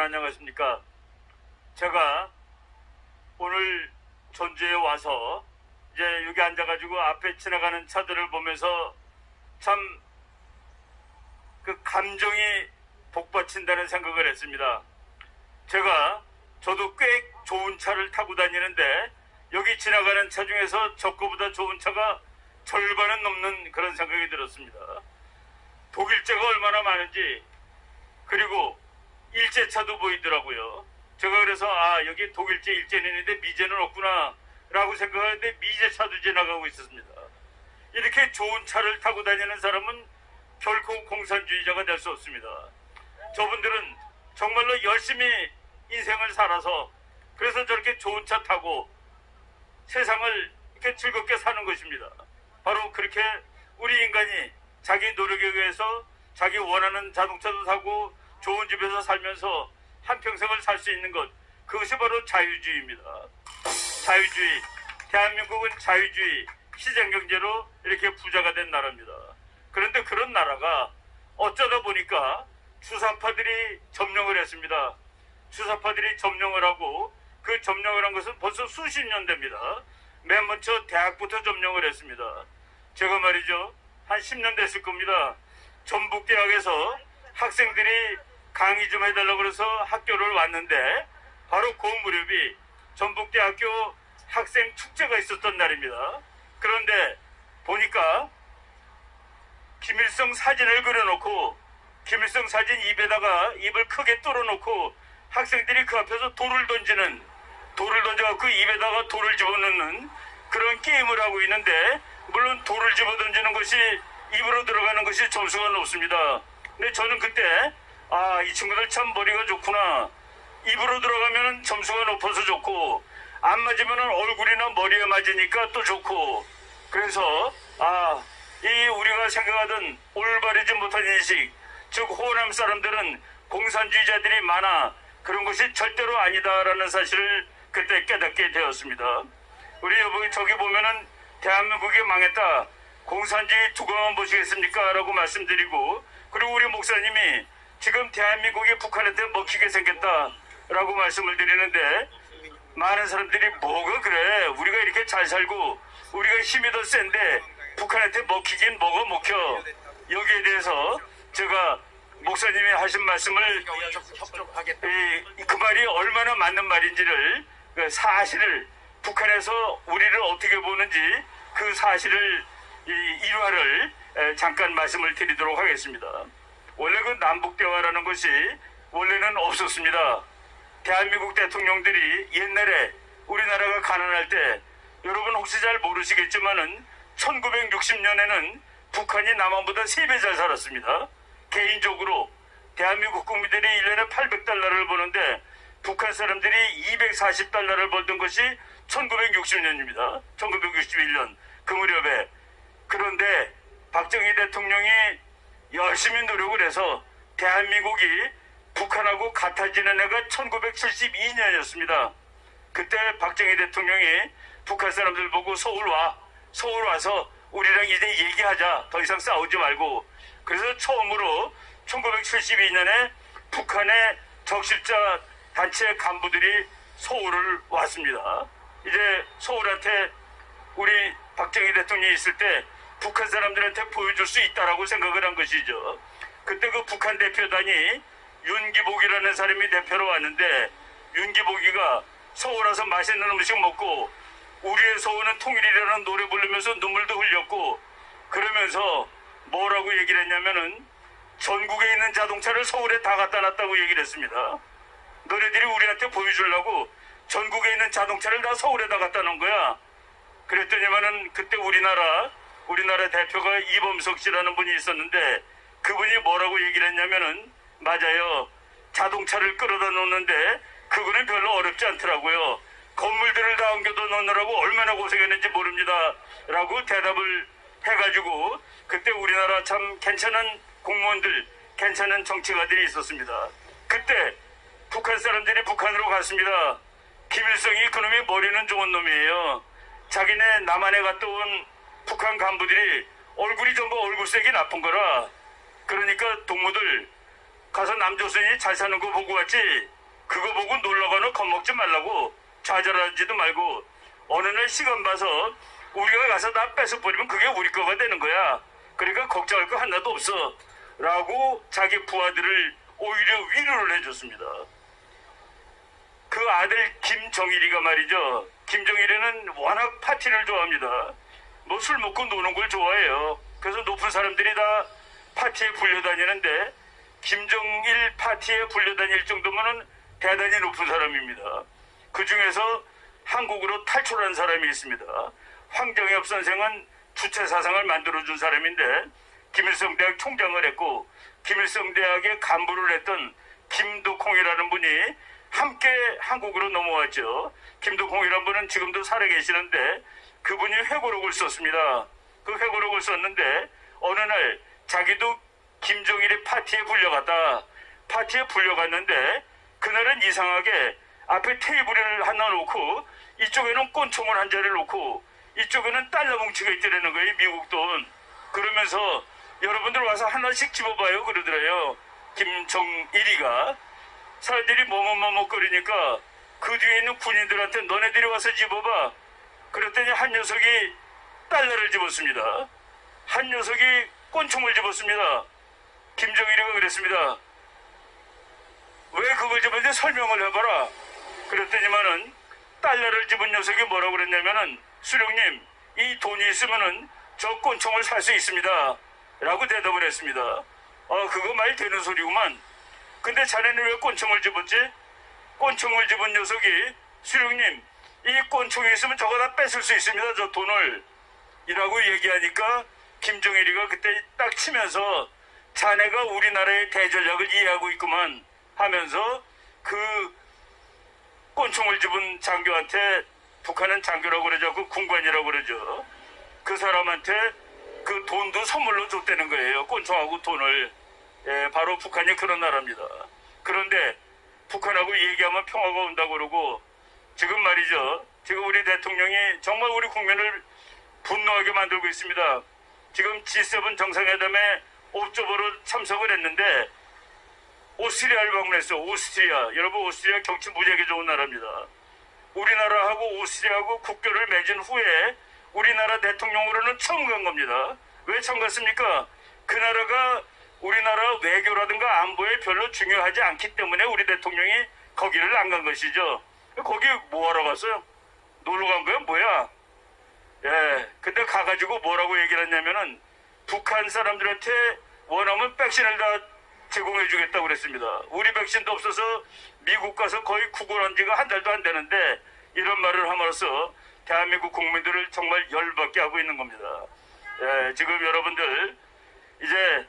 안녕하십니까. 제가 오늘 전주에 와서 이제 여기 앉아가지고 앞에 지나가는 차들을 보면서 참 그 감정이 복받친다는 생각을 했습니다. 저도 꽤 좋은 차를 타고 다니는데 여기 지나가는 차 중에서 저 거보다 좋은 차가 절반은 넘는 그런 생각이 들었습니다. 독일제가 얼마나 많은지, 그리고 일제차도 보이더라고요. 제가 그래서 여기 독일제 일제는 있는데 미제는 없구나 라고 생각하는데 미제차도 지나가고 있었습니다. 이렇게 좋은 차를 타고 다니는 사람은 결코 공산주의자가 될 수 없습니다. 저분들은 정말로 열심히 인생을 살아서 그래서 저렇게 좋은 차 타고 세상을 이렇게 즐겁게 사는 것입니다. 바로 그렇게 우리 인간이 자기 노력에 의해서 자기 원하는 자동차도 사고 좋은 집에서 살면서 한평생을 살 수 있는 것, 그것이 바로 자유주의입니다. 자유주의, 대한민국은 자유주의, 시장경제로 이렇게 부자가 된 나라입니다. 그런데 그런 나라가 어쩌다 보니까 주사파들이 점령을 했습니다. 주사파들이 점령을 하고 그 점령을 한 것은 벌써 수십 년 됩니다. 맨 먼저 대학부터 점령을 했습니다. 제가 말이죠, 한 10년 됐을 겁니다. 전북대학에서 학생들이 강의 좀 해달라고 그래서 학교를 왔는데 바로 그 무렵이 전북대학교 학생 축제가 있었던 날입니다. 그런데 보니까 김일성 사진을 그려놓고 김일성 사진 입에다가 입을 크게 뚫어놓고 학생들이 그 앞에서 돌을 던져갖고 그 입에다가 돌을 집어넣는 그런 게임을 하고 있는데, 물론 돌을 집어 던지는 것이 입으로 들어가는 것이 점수가 높습니다. 근데 저는 그때 이 친구들 참 머리가 좋구나. 입으로 들어가면 점수가 높아서 좋고 안 맞으면 얼굴이나 머리에 맞으니까 또 좋고, 그래서 우리가 생각하던 올바르지 못한 인식, 즉 호남 사람들은 공산주의자들이 많아, 그런 것이 절대로 아니다라는 사실을 그때 깨닫게 되었습니다. 우리 여기 저기 보면은 대한민국이 망했다, 공산주의 두고만 보시겠습니까? 라고 말씀드리고, 그리고 우리 목사님이 지금 대한민국이 북한한테 먹히게 생겼다 라고 말씀을 드리는데, 많은 사람들이 뭐가 그래, 우리가 이렇게 잘 살고 우리가 힘이 더 센데 북한한테 먹히긴 뭐가 먹혀. 여기에 대해서 제가 목사님이 하신 말씀을 그 말이 얼마나 맞는 말인지를, 그 사실을, 북한에서 우리를 어떻게 보는지 그 사실을, 일화를 잠깐 말씀을 드리도록 하겠습니다. 원래 그 남북대화라는 것이 원래는 없었습니다. 대한민국 대통령들이 옛날에 우리나라가 가난할 때, 여러분 혹시 잘 모르시겠지만은 1960년에는 북한이 남한보다 3배 잘 살았습니다. 개인적으로 대한민국 국민들이 1년에 800달러를 버는데 북한 사람들이 240달러를 벌던 것이 1960년입니다. 1961년 그 무렵에. 그런데 박정희 대통령이 열심히 노력을 해서 대한민국이 북한하고 같아지는 해가 1972년이었습니다. 그때 박정희 대통령이 북한 사람들 보고 서울 와서 우리랑 이제 얘기하자, 더 이상 싸우지 말고. 그래서 처음으로 1972년에 북한의 적십자 단체 간부들이 서울을 왔습니다. 이제 서울한테 우리 박정희 대통령이 있을 때 북한 사람들한테 보여줄 수 있다라고 생각을 한 것이죠. 그때 그 북한 대표단이 윤기복이라는 사람이 대표로 왔는데, 윤기복이가 서울 와서 맛있는 음식 먹고 우리의 서울은 통일이라는 노래 부르면서 눈물도 흘렸고, 그러면서 뭐라고 얘기를 했냐면은 전국에 있는 자동차를 서울에 다 갖다 놨다고 얘기를 했습니다. 너네들이 우리한테 보여주려고 전국에 있는 자동차를 다 서울에다 갖다 놓은 거야. 그랬더니만은 그때 우리나라 대표가 이범석 씨라는 분이 있었는데, 그분이 뭐라고 얘기를 했냐면은, 맞아요, 자동차를 끌어다 놓는데 그거는 별로 어렵지 않더라고요. 건물들을 다 옮겨다 놓느라고 얼마나 고생했는지 모릅니다 라고 대답을 해가지고, 그때 우리나라 참 괜찮은 공무원들, 괜찮은 정치가들이 있었습니다. 그때 북한 사람들이 북한으로 갔습니다. 김일성이 그놈이 머리는 좋은 놈이에요. 자기네 남한에 갔다 온 북한 간부들이 얼굴이 전부 얼굴색이 나쁜 거라, 그러니까 동무들 가서 남조선이 잘 사는 거 보고 왔지 그거 보고 놀러가는 겁먹지 말라고 좌절하지도 말고 어느 날 시간 봐서 우리가 가서 다 뺏어버리면 그게 우리 거가 되는 거야. 그러니까 걱정할 거 하나도 없어 라고 자기 부하들을 오히려 위로를 해줬습니다. 그 아들 김정일이가 말이죠. 김정일이는 워낙 파티를 좋아합니다. 뭐 술 먹고 노는 걸 좋아해요. 그래서 높은 사람들이 다 파티에 불려다니는데 김정일 파티에 불려다닐 정도면은 대단히 높은 사람입니다. 그 중에서 한국으로 탈출한 사람이 있습니다. 황정엽 선생은 주체사상을 만들어준 사람인데 김일성대학 총장을 했고 김일성대학의 간부를 했던 김두콩이라는 분이 함께 한국으로 넘어왔죠. 김두콩이라는 분은 지금도 살아계시는데 그분이 회고록을 썼습니다. 그 회고록을 썼는데 어느 날 자기도 김정일의 파티에 불려갔다. 파티에 불려갔는데 그날은 이상하게 앞에 테이블을 하나 놓고 이쪽에는 꼰총을 한 자리를 놓고 이쪽에는 달러 뭉치가 있더라는 거예요. 미국 돈. 그러면서 여러분들 와서 하나씩 집어봐요 그러더래요. 김정일이가. 사람들이 머뭇머뭇거리니까 그 뒤에 있는 군인들한테 너네들이 와서 집어봐. 그랬더니 한 녀석이 달러를 집었습니다. 한 녀석이 꼰총을 집었습니다. 김정일이가 그랬습니다. 왜 그걸 집었는지 설명을 해봐라. 그랬더니만은 달러를 집은 녀석이 뭐라고 그랬냐면은 수령님 이 돈이 있으면은 저 꼰총을 살 수 있습니다 라고 대답을 했습니다. 그거 말 되는 소리구만. 근데 자네는 왜 꼰총을 집었지? 꼰총을 집은 녀석이 수령님 이 꼰총이 있으면 저거 다 뺏을 수 있습니다 저 돈을 이라고 얘기하니까 김정일이가 그때 딱 치면서 자네가 우리나라의 대전략을 이해하고 있구만 하면서 그 꼰총을 집은 장교한테 북한은 장교라고 그러죠. 그 군관이라고 그러죠. 그 사람한테 그 돈도 선물로 줬다는 거예요. 꼰총하고 돈을. 바로 북한이 그런 나라입니다. 그런데 북한하고 얘기하면 평화가 온다고 그러고 지금 말이죠. 지금 우리 대통령이 정말 우리 국민을 분노하게 만들고 있습니다. 지금 G7 정상회담에 옵저버로 참석을 했는데 오스트리아를 방문했어. 오스트리아. 여러분 오스트리아 경치 무지하게 좋은 나라입니다. 우리나라하고 오스트리아하고 국교를 맺은 후에 우리나라 대통령으로는 처음 간 겁니다. 왜 처음 갔습니까? 그 나라가 우리나라 외교라든가 안보에 별로 중요하지 않기 때문에 우리 대통령이 거기를 안 간 것이죠. 거기 뭐하러 갔어요? 놀러 간 거야? 뭐야? 근데 가가지고 뭐라고 얘기를 했냐면은 북한 사람들한테 원하면 백신을 다 제공해 주겠다고 그랬습니다. 우리 백신도 없어서 미국 가서 거의 구걸한 지가 한 달도 안 되는데 이런 말을 함으로써 대한민국 국민들을 정말 열받게 하고 있는 겁니다. 지금 여러분들 이제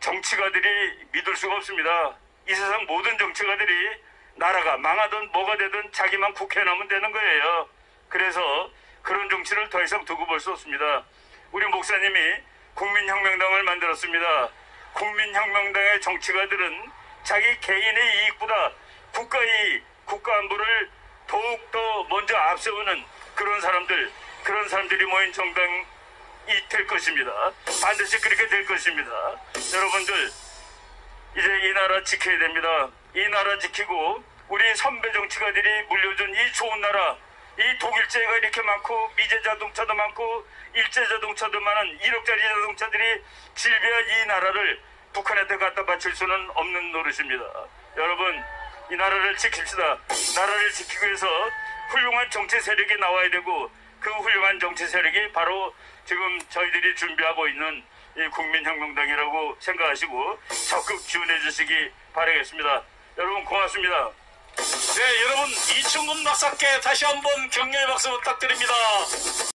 정치가들이 믿을 수가 없습니다. 이 세상 모든 정치가들이 나라가 망하든 뭐가 되든 자기만 국회에 나면 되는 거예요. 그래서 그런 정치를 더 이상 두고 볼 수 없습니다. 우리 목사님이 국민혁명당을 만들었습니다. 국민혁명당의 정치가들은 자기 개인의 이익보다 국가의 국가 안보를 더욱더 먼저 앞세우는 그런 사람들이 모인 정당이 될 것입니다. 반드시 그렇게 될 것입니다. 여러분들 이제 이 나라 지켜야 됩니다. 이 나라 지키고 우리 선배 정치가들이 물려준 이 좋은 나라, 이 독일제가 이렇게 많고 미제 자동차도 많고 일제 자동차도 많은 1억짜리 자동차들이 질비한 이 나라를 북한한테 갖다 바칠 수는 없는 노릇입니다. 여러분 이 나라를 지킵시다. 나라를 지키기 위해서 훌륭한 정치 세력이 나와야 되고 그 훌륭한 정치 세력이 바로 지금 저희들이 준비하고 있는 이 국민혁명당이라고 생각하시고 적극 지원해 주시기 바라겠습니다. 여러분 고맙습니다. 네, 여러분 이충근 박사께 다시 한번 격려의 박수 부탁드립니다.